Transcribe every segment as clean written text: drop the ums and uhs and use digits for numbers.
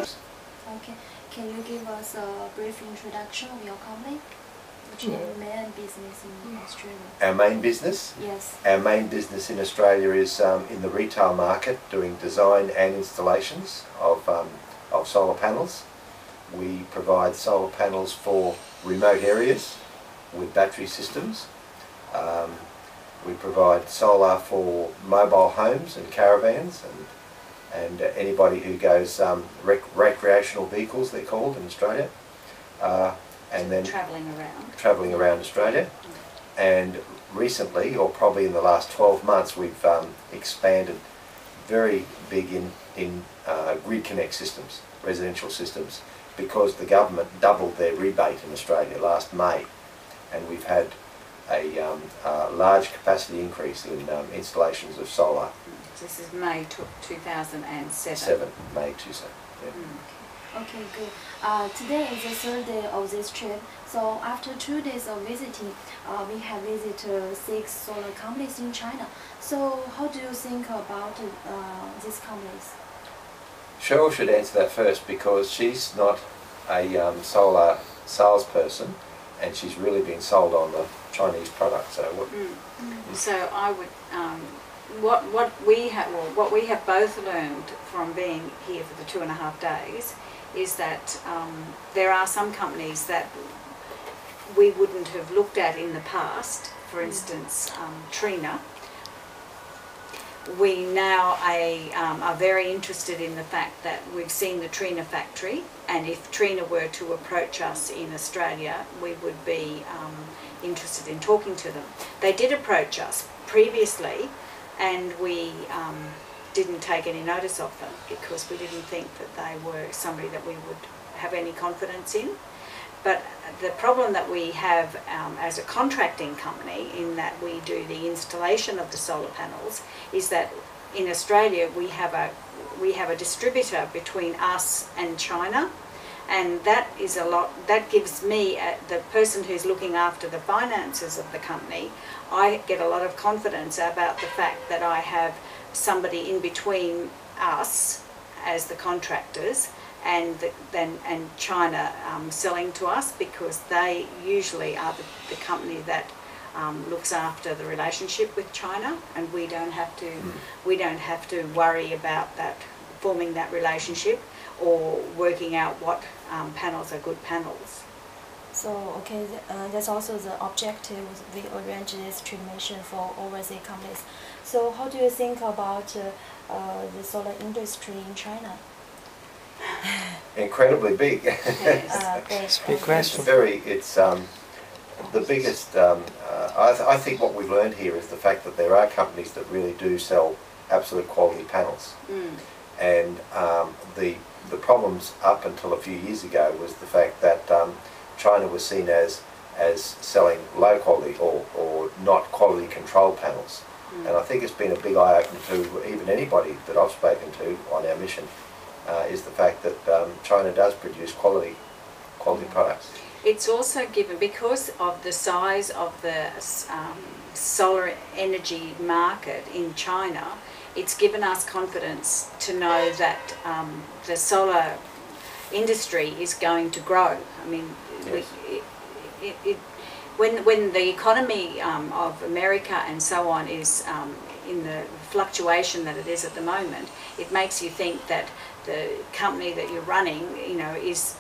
Okay, can you give us a brief introduction of your company? Which is your main business in Australia? Our main business? Yes. Our main business in Australia is in the retail market, doing design and installations of solar panels. We provide solar panels for remote areas with battery systems. We provide solar for mobile homes and caravans and anybody who goes recreational vehicles, they're called in Australia. And then travelling around Australia. And recently, or probably in the last 12 months, we've expanded very big in grid connect systems, residential systems, because the government doubled their rebate in Australia last May, and we've had a large capacity increase in installations of solar. This is May 2007. May 2007. Yeah. Okay, good. Today is the third day of this trip. So after 2 days of visiting, we have visited 6 solar companies in China. So how do you think about these companies? Cheryl should answer that first because she's not a solar salesperson, and she's really been sold on the Chinese product. So what? So I would. What we have both learned from being here for the 2.5 days is that there are some companies that we wouldn't have looked at in the past. For instance, Trina. We now are very interested in the fact that we've seen the Trina factory, and if Trina were to approach us in Australia, we would be interested in talking to them. They did approach us previously, and we didn't take any notice of them because we didn't think that they were somebody that we would have any confidence in. But the problem that we have as a contracting company, in that we do the installation of the solar panels, is that in Australia we have a distributor between us and China, and that is a lot. That gives me, the person who's looking after the finances of the company, I get a lot of confidence about the fact that I have somebody in between us as the contractors and China selling to us, because they usually are the company that looks after the relationship with China, and we don't have to worry about that, forming that relationship or working out what panels are good panels. So okay, that's also the objective. We arrange this trip mission for overseas companies. So how do you think about the solar industry in China? Incredibly big. It's a big question. It's the biggest. I think what we've learned here is the fact that there are companies that really do sell absolute quality panels, and the problems up until a few years ago was the fact that China was seen as selling low quality or not quality control panels, and I think it's been a big eye opener to even anybody that I've spoken to on our mission. Is the fact that China does produce quality products. It's also given, because of the size of the solar energy market in China, it's given us confidence to know that the solar industry is going to grow. I mean, yes. When the economy of America and so on is in the fluctuation that it is at the moment, it makes you think that the company that you're running, you know, is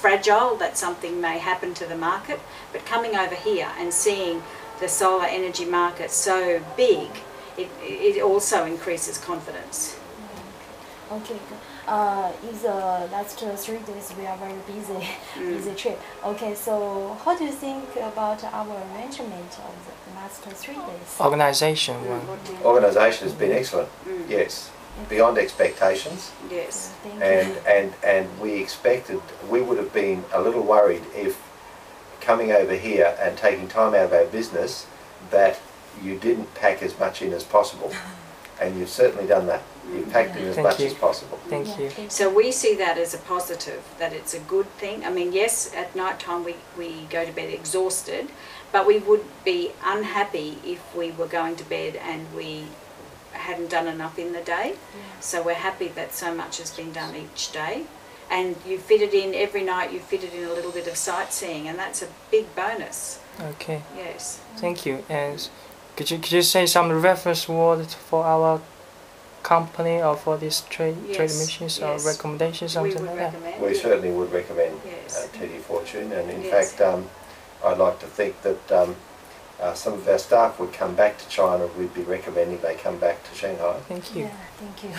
fragile, that something may happen to the market. But coming over here and seeing the solar energy market so big, it also increases confidence. Okay, good. In the last 3 days, we are very busy trip. Okay, so how do you think about our arrangement of the last 3 days? Organization Organization has been excellent. Yes, beyond expectations. Yes. And we would have been a little worried if coming over here and taking time out of our business that you didn't pack as much in as possible, and you've certainly done that. You've packed in as much as possible. Thank you. So we see that as a positive, that it's a good thing. I mean, yes, at night time we go to bed exhausted, but we would be unhappy if we were going to bed and we hadn't done enough in the day. So we're happy that so much has been done each day. And you fit it in every night, you fit it in a little bit of sightseeing, and that's a big bonus. Okay. Yes. Thank you. And could you say some reference words for our company or for this trade missions or recommendations, something like that? We certainly would recommend TD Fortune, and in fact I'd like to think that some of our staff would come back to China. We'd be recommending they come back to Shanghai. Thank you. Yeah, thank you.